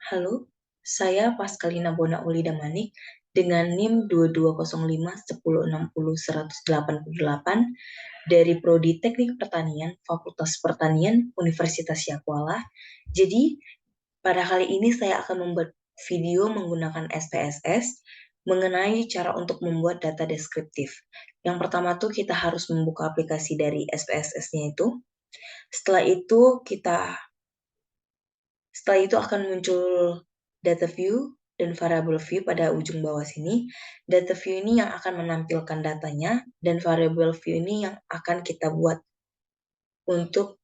Halo, saya Paskalina Bona Uli Damanik dengan NIM 2205 1060 188 dari Prodi Teknik Pertanian Fakultas Pertanian Universitas Syakuala. Jadi, pada kali ini saya akan membuat video menggunakan SPSS mengenai cara untuk membuat data deskriptif. Yang pertama tuh kita harus membuka aplikasi dari SPSS-nya itu. Setelah itu akan muncul data view dan variable view pada ujung bawah sini. Data view ini yang akan menampilkan datanya dan variable view ini yang akan kita buat untuk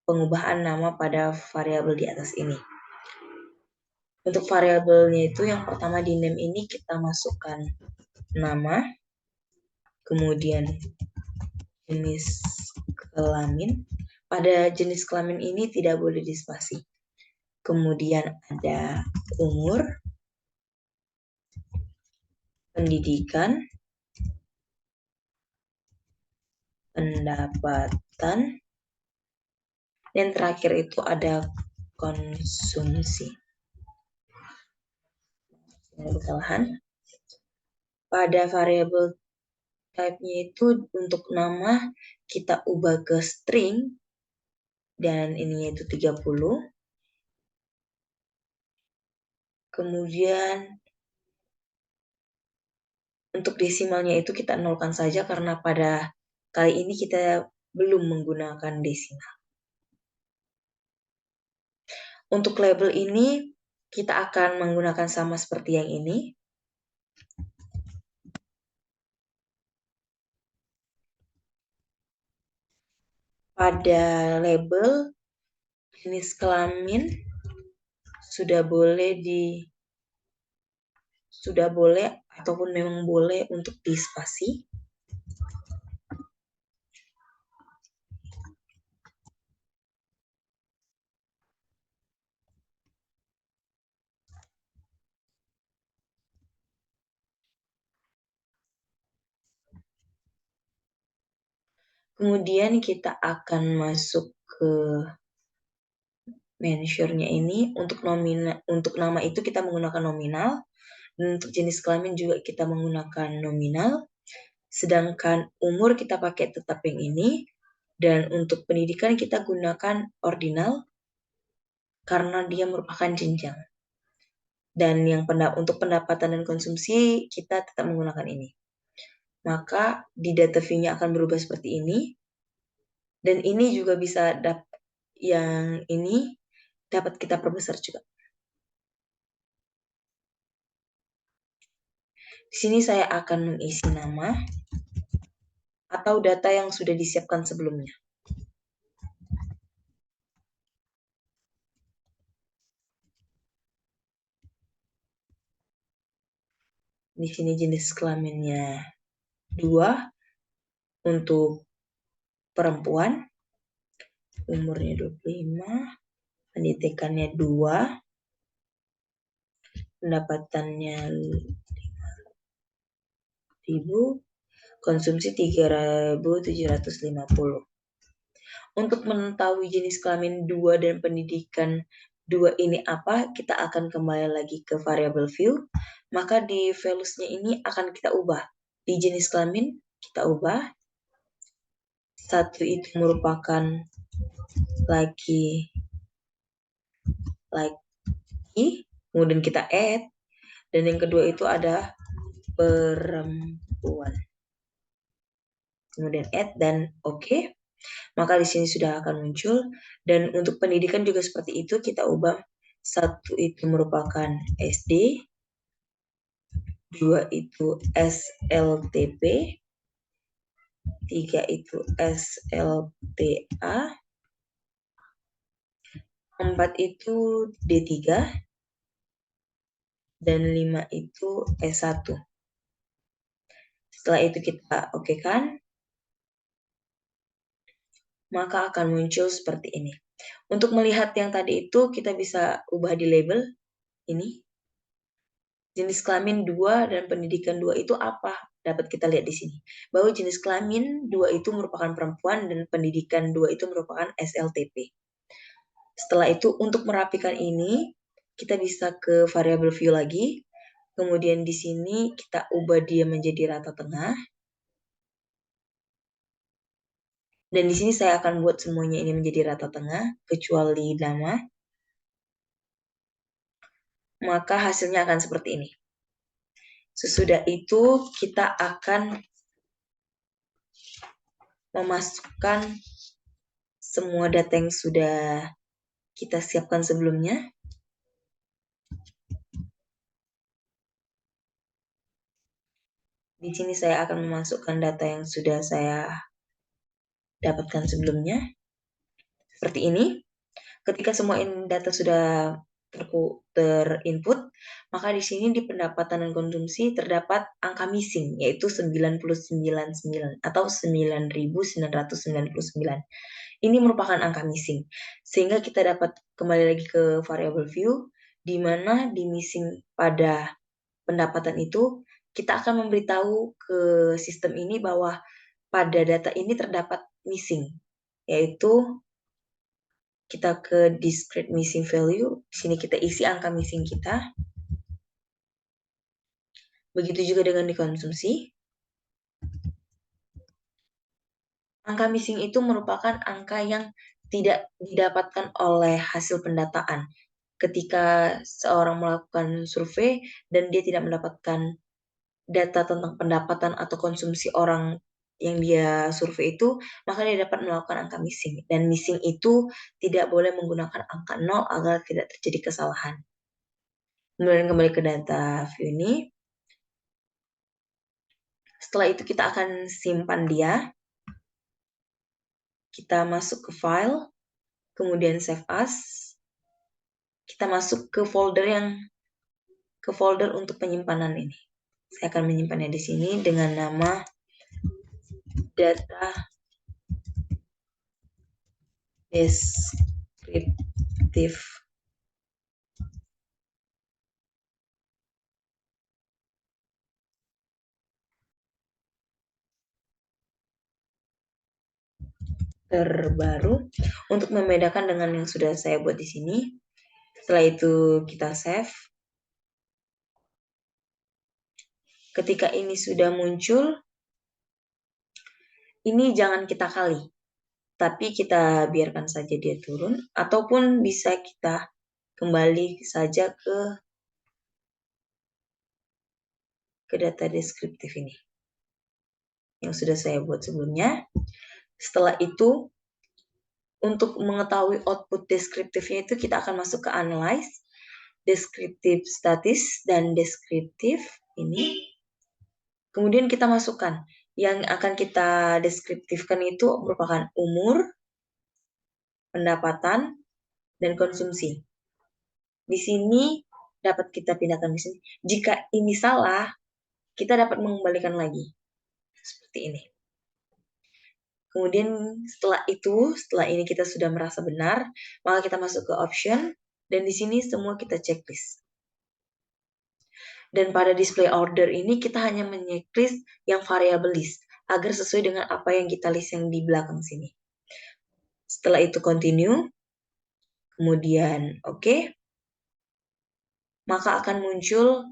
pengubahan nama pada variabel di atas ini. Untuk variabelnya itu yang pertama di name ini kita masukkan nama, kemudian jenis kelamin. Pada jenis kelamin ini tidak boleh dispasi. Kemudian ada umur, pendidikan, pendapatan, dan terakhir itu ada konsumsi. Kesalahan. Pada variabel type-nya itu untuk nama kita ubah ke string dan ininya itu 30. Kemudian untuk desimalnya itu kita nolkan saja karena pada kali ini kita belum menggunakan desimal. Untuk label ini kita akan menggunakan sama seperti yang ini. Pada label jenis kelamin sudah boleh ataupun memang boleh untuk dispasi. Kemudian kita akan masuk ke measure-nya ini. Untuk nama itu kita menggunakan nominal, dan untuk jenis kelamin juga kita menggunakan nominal. Sedangkan umur kita pakai tetap yang ini, dan untuk pendidikan kita gunakan ordinal karena dia merupakan jenjang. Dan untuk pendapatan dan konsumsi kita tetap menggunakan ini. Maka di data view-nya akan berubah seperti ini. Dan ini juga bisa yang ini dapat kita perbesar juga. Di sini saya akan mengisi nama atau data yang sudah disiapkan sebelumnya. Di sini jenis kelaminnya 2 untuk perempuan, umurnya 25, pendidikannya 2, pendapatannya 5.000, konsumsi 3.750. Untuk mengetahui jenis kelamin 2 dan pendidikan 2 ini apa, kita akan kembali lagi ke variable view. Maka di values-nya ini akan kita ubah. Di jenis kelamin kita ubah. 1 itu merupakan laki, kemudian kita add, dan yang kedua itu ada perempuan. Kemudian add dan oke. Maka di sini sudah akan muncul. Dan untuk pendidikan juga seperti itu, kita ubah. 1 itu merupakan SD, 2 itu SLTP, 3 itu SLTA, 4 itu D3, dan 5 itu S1. Setelah itu kita okekan, maka akan muncul seperti ini. Untuk melihat yang tadi itu, kita bisa ubah di label ini. Jenis kelamin 2 dan pendidikan 2 itu apa? Dapat kita lihat di sini. Bahwa jenis kelamin 2 itu merupakan perempuan dan pendidikan 2 itu merupakan SLTP. Setelah itu untuk merapikan ini, kita bisa ke variabel view lagi. Kemudian di sini kita ubah dia menjadi rata tengah. Dan di sini saya akan buat semuanya ini menjadi rata tengah, kecuali nama. Maka hasilnya akan seperti ini. Sesudah itu kita akan memasukkan semua data yang sudah kita siapkan sebelumnya. Di sini saya akan memasukkan data yang sudah saya dapatkan sebelumnya. Seperti ini. Ketika semua data sudah terinput, maka di sini di pendapatan dan konsumsi terdapat angka missing, yaitu 999 atau 9.999. Ini merupakan angka missing. Sehingga kita dapat kembali lagi ke variable view, di mana di missing pada pendapatan itu, kita akan memberitahu ke sistem ini bahwa pada data ini terdapat missing, yaitu kita ke discrete missing value. Di sini kita isi angka missing kita. Begitu juga dengan dikonsumsi. Angka missing itu merupakan angka yang tidak didapatkan oleh hasil pendataan. Ketika seorang melakukan survei dan dia tidak mendapatkan data tentang pendapatan atau konsumsi orang yang dia survei itu, maka dia dapat melakukan angka missing. Dan missing itu tidak boleh menggunakan angka 0 agar tidak terjadi kesalahan. Kemudian kembali ke data view ini. Setelah itu kita akan simpan dia. Kita masuk ke file, kemudian save as. Kita masuk ke folder untuk penyimpanan ini. Saya akan menyimpannya di sini dengan nama data descriptive. Terbaru untuk membedakan dengan yang sudah saya buat di sini. Setelah itu kita save. Ketika ini sudah muncul, ini jangan kita kali, tapi kita biarkan saja dia turun, ataupun bisa kita kembali saja ke data deskriptif ini yang sudah saya buat sebelumnya. Setelah itu, untuk mengetahui output deskriptifnya itu kita akan masuk ke analyze, descriptive statis, dan deskriptif ini. Kemudian kita masukkan yang akan kita deskriptifkan itu merupakan umur, pendapatan, dan konsumsi. Di sini dapat kita pindahkan di sini. Jika ini salah, kita dapat mengembalikan lagi. Seperti ini. Kemudian setelah ini kita sudah merasa benar, maka kita masuk ke option, dan di sini semua kita checklist. Dan pada display order ini kita hanya men-checklist yang variable list, agar sesuai dengan apa yang kita list yang di belakang sini. Setelah itu continue, kemudian oke, maka akan muncul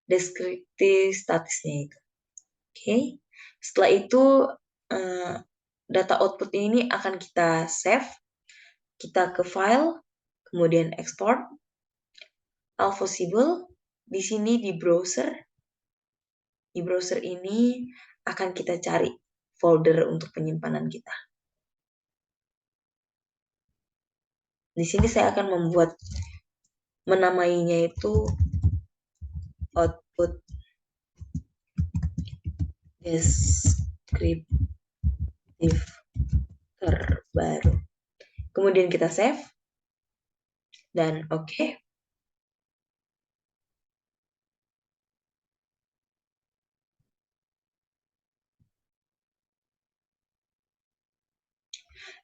deskriptif statusnya itu. Oke. Setelah itu data output ini akan kita save. Kita ke file, kemudian export. All possible. Di sini di browser. Di browser ini akan kita cari folder untuk penyimpanan kita. Di sini saya akan menamainya itu output deskriptif terbaru. Kemudian kita save dan oke.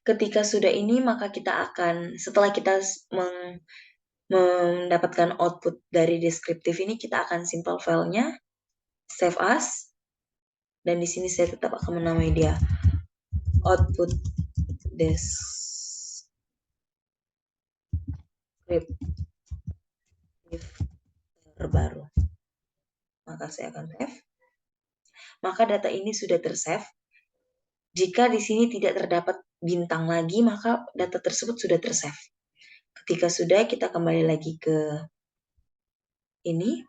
Ketika sudah ini, maka kita akan, setelah kita mendapatkan output dari deskriptif ini, kita akan simple filenya, save as, dan di sini saya tetap akan menamai dia output deskriptif terbaru. Maka saya akan save. Maka data ini sudah tersave. Jika di sini tidak terdapat bintang lagi, maka data tersebut sudah tersave. Ketika sudah, kita kembali lagi ke ini.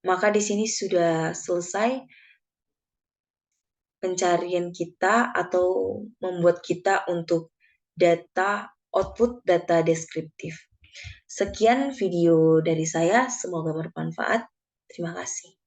Maka di sini sudah selesai pencarian kita atau membuat kita untuk data output data deskriptif. Sekian video dari saya, semoga bermanfaat. Terima kasih.